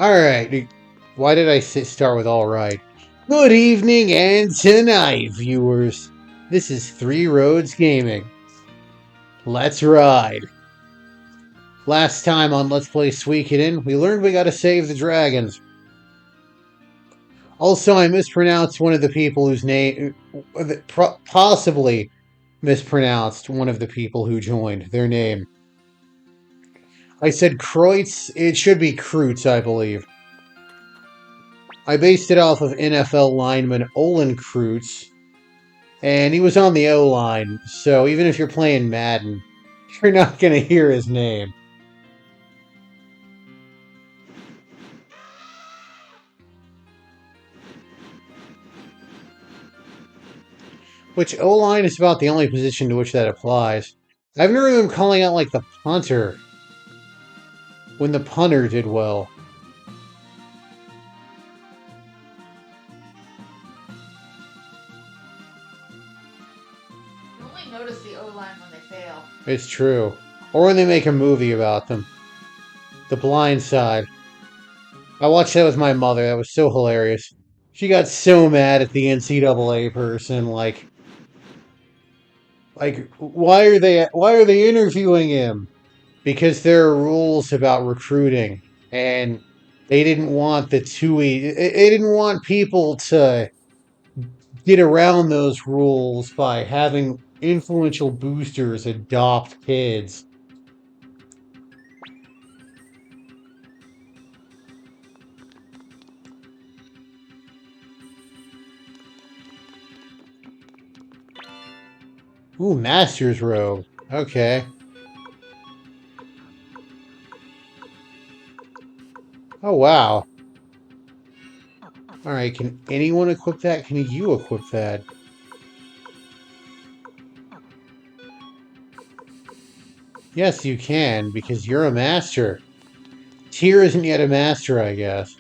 Alright, why did I start with alright? Good evening and tonight, viewers. This is Three Roads Gaming. Let's ride. Last time on Let's Play Suikoden, we learned we gotta save the dragons. Also, I mispronounced one of the people whose name... possibly mispronounced one of the people who joined their name. I said Kreutz. It should be Kreutz, I believe. I based it off of NFL lineman Olin Kreutz, and he was on the O-line, so even if you're playing Madden, you're not going to hear his name. Which O-line is about the only position to which that applies. I've never even calling out like the punter, when the punter did well. You only notice the O-line when they fail. It's true. Or when they make a movie about them. The Blind Side. I watched that with my mother. That was so hilarious. She got so mad at the NCAA person, like why are they interviewing him? Because there are rules about recruiting, and they didn't want they didn't want people to get around those rules by having influential boosters adopt kids. Ooh, Master's Robe. Okay. Oh, wow. Alright, can anyone equip that? Can you equip that? Yes, you can, because you're a master. Tir isn't yet a master, I guess.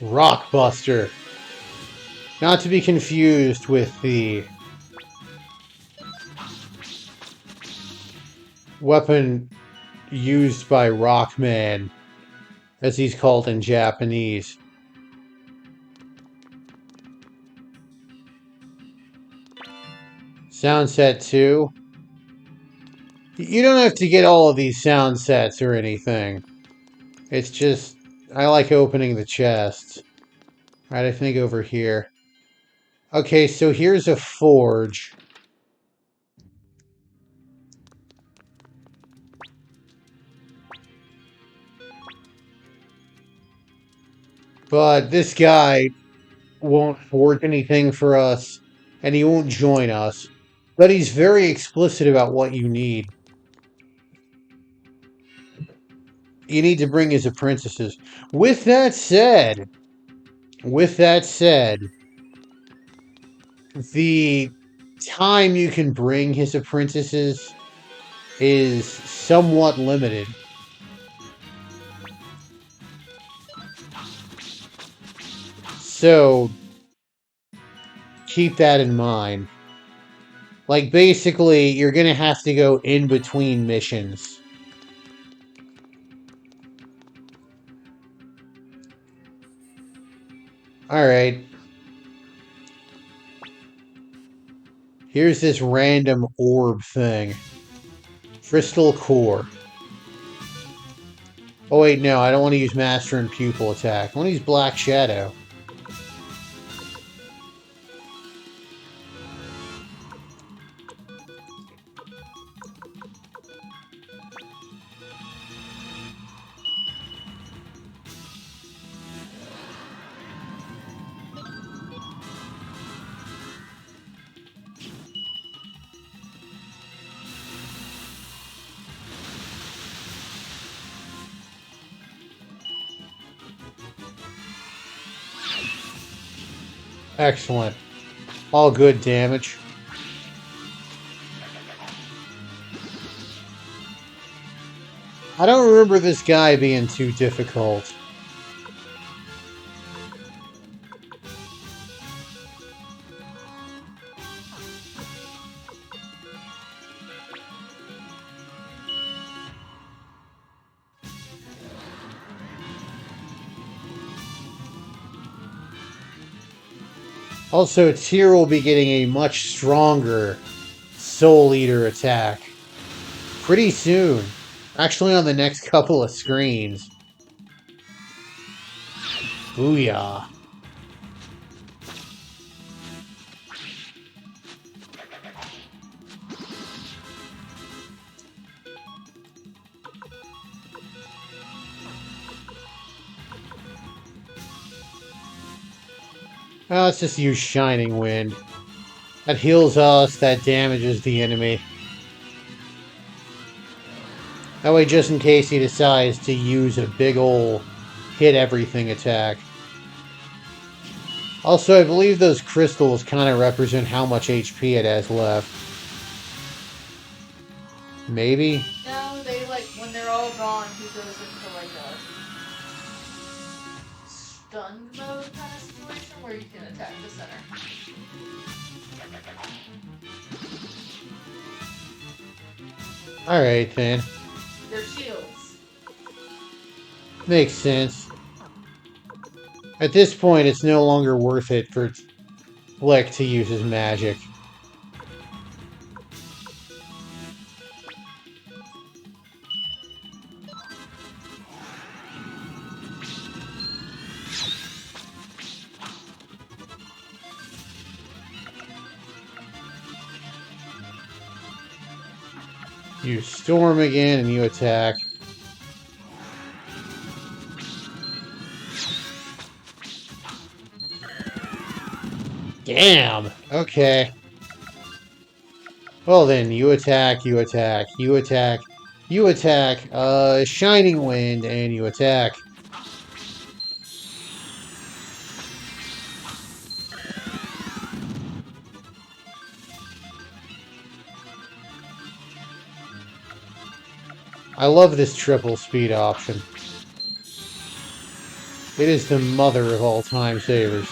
Rockbuster. Not to be confused with the weapon used by Rockman, as he's called in Japanese. Sound set 2. You don't have to get all of these sound sets or anything. It's just, I like opening the chests. Right, I think over here. Okay, so here's a forge. But this guy won't forge anything for us, and he won't join us. But he's very explicit about what you need. You need to bring his apprentices. With that said, the time you can bring his apprentices is somewhat limited. So, keep that in mind. Like, basically, you're gonna have to go in between missions. Alright. Here's this random orb thing. Crystal Core. Oh wait, no, I don't want to use Master and Pupil attack. I want to use Black Shadow. Excellent. All good damage. I don't remember this guy being too difficult. Also, Tir will be getting a much stronger Soul Eater attack pretty soon. Actually, on the next couple of screens. Booyah. Oh, let's just use Shining Wind. That heals us, that damages the enemy. That way, just in case he decides to use a big ol' hit everything attack. Also, I believe those crystals kind of represent how much HP it has left. Maybe? No, they like when they're all gone, he goes into like a stunned mode kind of situation where you can attack the center. Alright then. They're shields. Makes sense. At this point, it's no longer worth it for Flick to use his magic. You storm again and you attack. Damn! Okay. Well then, you attack, you attack, you attack, you attack, Shining Wind, and you attack. I love this triple speed option. It is the mother of all time savers.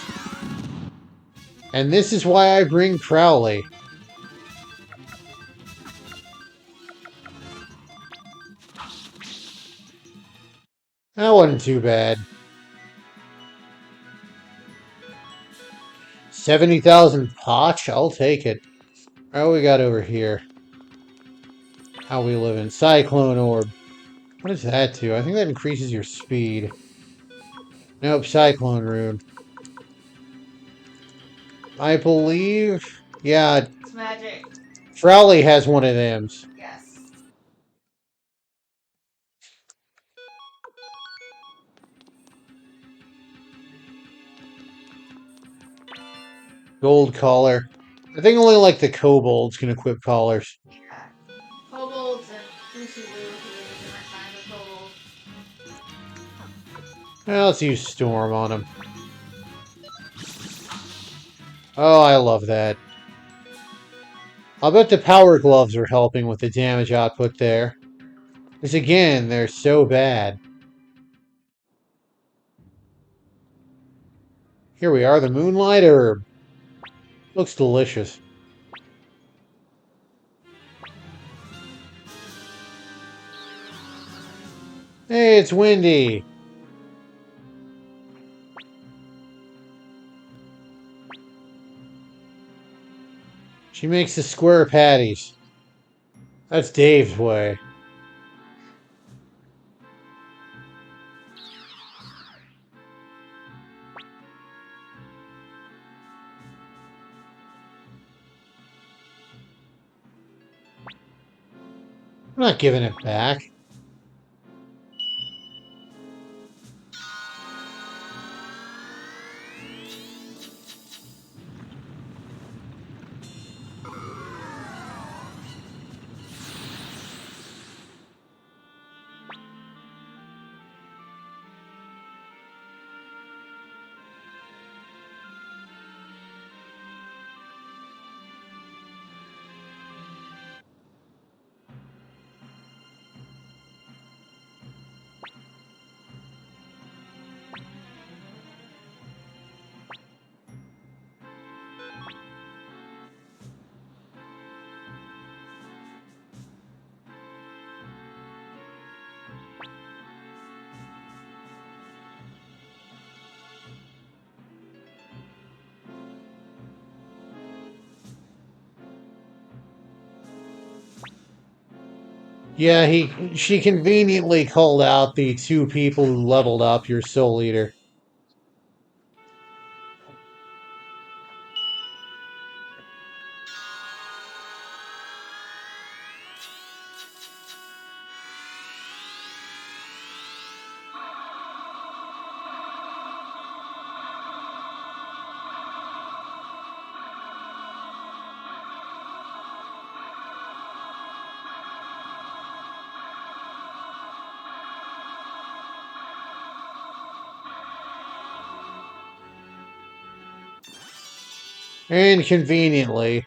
And this is why I bring Crowley. That wasn't too bad. 70,000 potch? I'll take it. Alright, what we got over here? How we living? Cyclone Orb. What does that do? I think that increases your speed. Nope, Cyclone Rune. I believe... Yeah, It's magic. Crowley has one of them. Yes. Gold collar. I think only like the kobolds can equip collars. Yeah. Kobolds and Usubu, who is a different kind of kobold. Well, let's use Storm on him. Oh, I love that. I'll bet the power gloves are helping with the damage output there. Because again, they're so bad. Here we are, the Moonlight Herb. Looks delicious. Hey, it's Wendy. She makes the square patties. That's Dave's way. I'm not giving it back. Yeah, she conveniently called out the two people who leveled up your soul eater. And conveniently.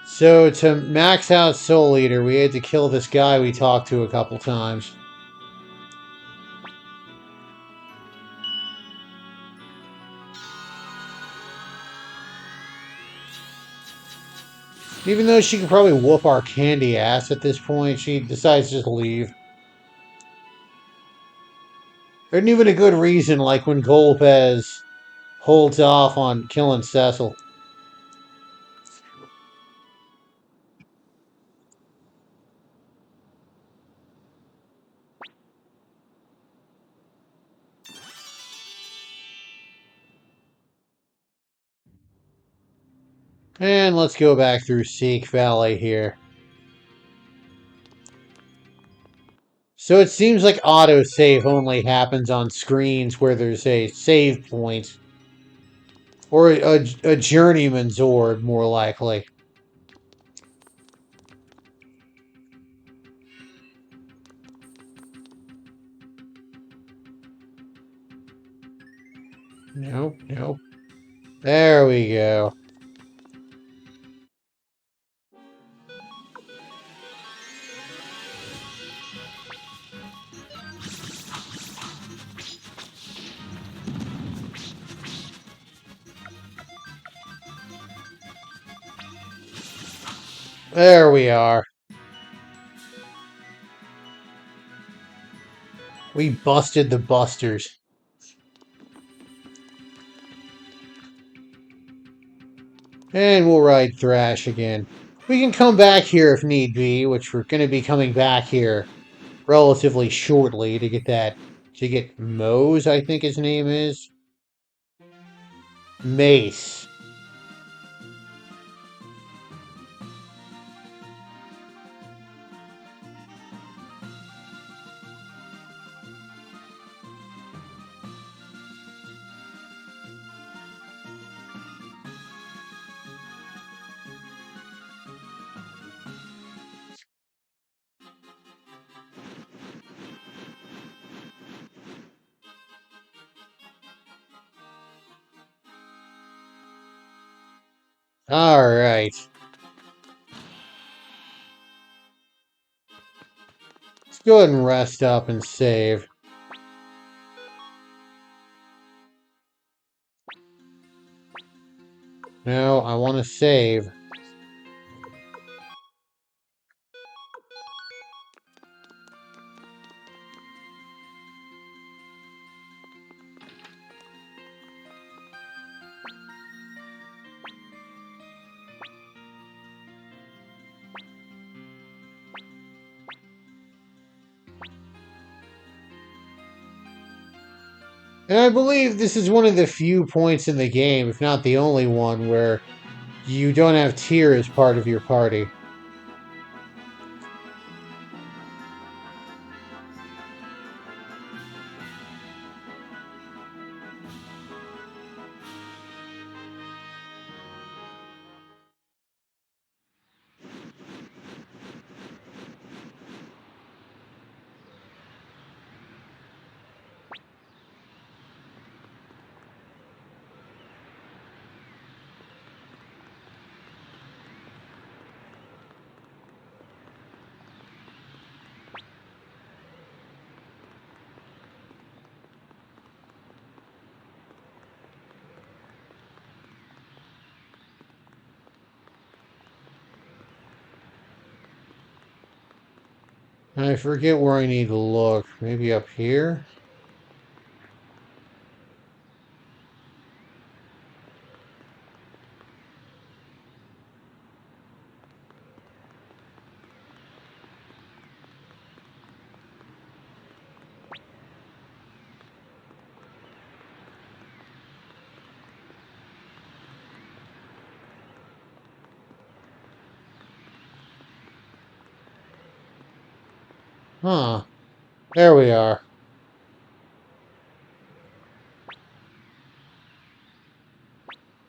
So to max out Soul Eater, we had to kill this guy we talked to a couple times. Even though she could probably whoop our candy ass at this point, she decides to just leave. There isn't even a good reason, like when Golbez holds off on killing Cecil. And let's go back through Seek Valley here. So it seems like autosave only happens on screens where there's a save point. Or a journeyman's orb, more likely. Nope, nope. There we go. There we are. We busted the busters. And we'll ride Thrash again. We can come back here if need be, which we're going to be coming back here relatively shortly to get that. To get Mose, I think his name is. Mace. Alright. Let's go ahead and rest up and save. No, I want to save. And I believe this is one of the few points in the game, if not the only one, where you don't have Tir as part of your party. I forget where I need to look. Maybe up here? Huh. There we are.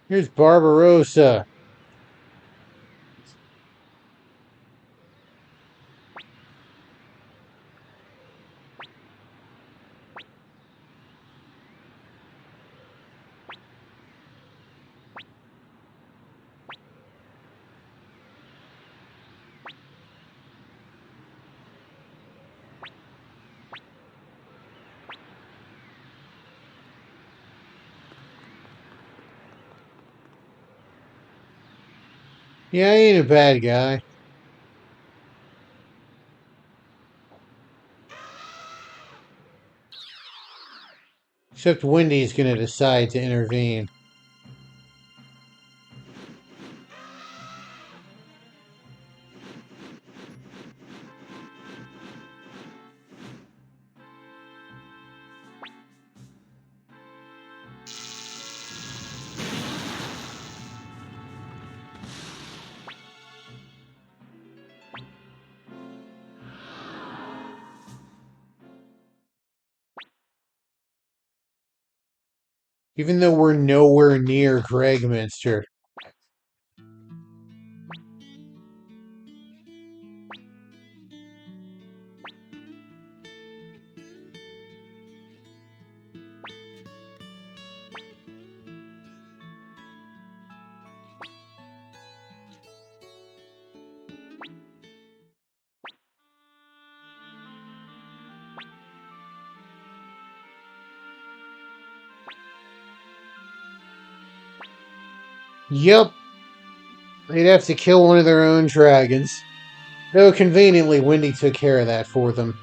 Here's Barbarossa. Yeah, he ain't a bad guy. Except Wendy's gonna decide to intervene. Even though we're nowhere near Gregminster. Yup. They'd have to kill one of their own dragons. Though conveniently, Wendy took care of that for them.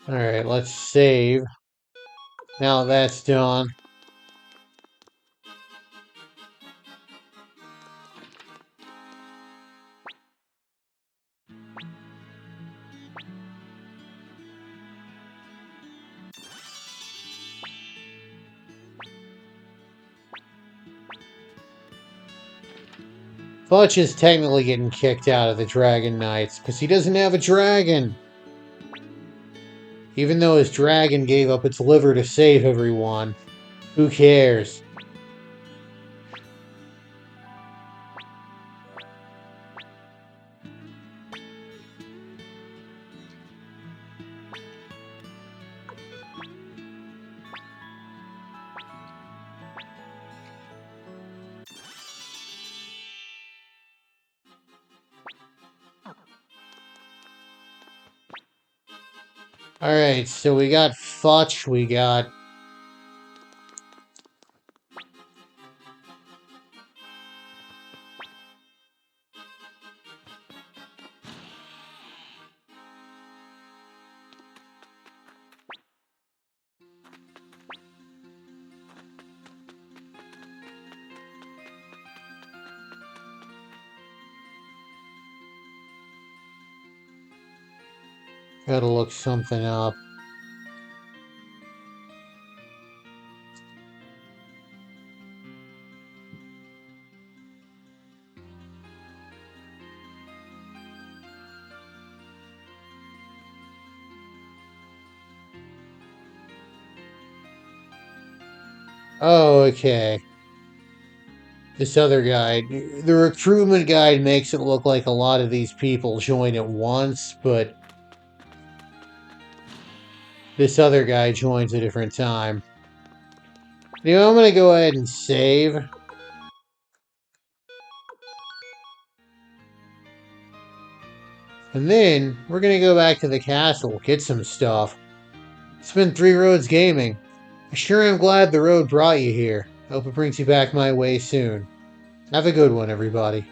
Alright, let's save. Now that's done. Fudge is technically getting kicked out of the Dragon Knights because he doesn't have a dragon. Even though his dragon gave up its liver to save everyone. Who cares? Alright, so we got Fudge, we got... Gotta look something up. Oh, okay. This other guide. The recruitment guide makes it look like a lot of these people join at once, but this other guy joins a different time. You know, I'm gonna go ahead and save. And then, we're gonna go back to the castle, get some stuff. It's been Three Roads Gaming. I sure am glad the road brought you here. Hope it brings you back my way soon. Have a good one, everybody.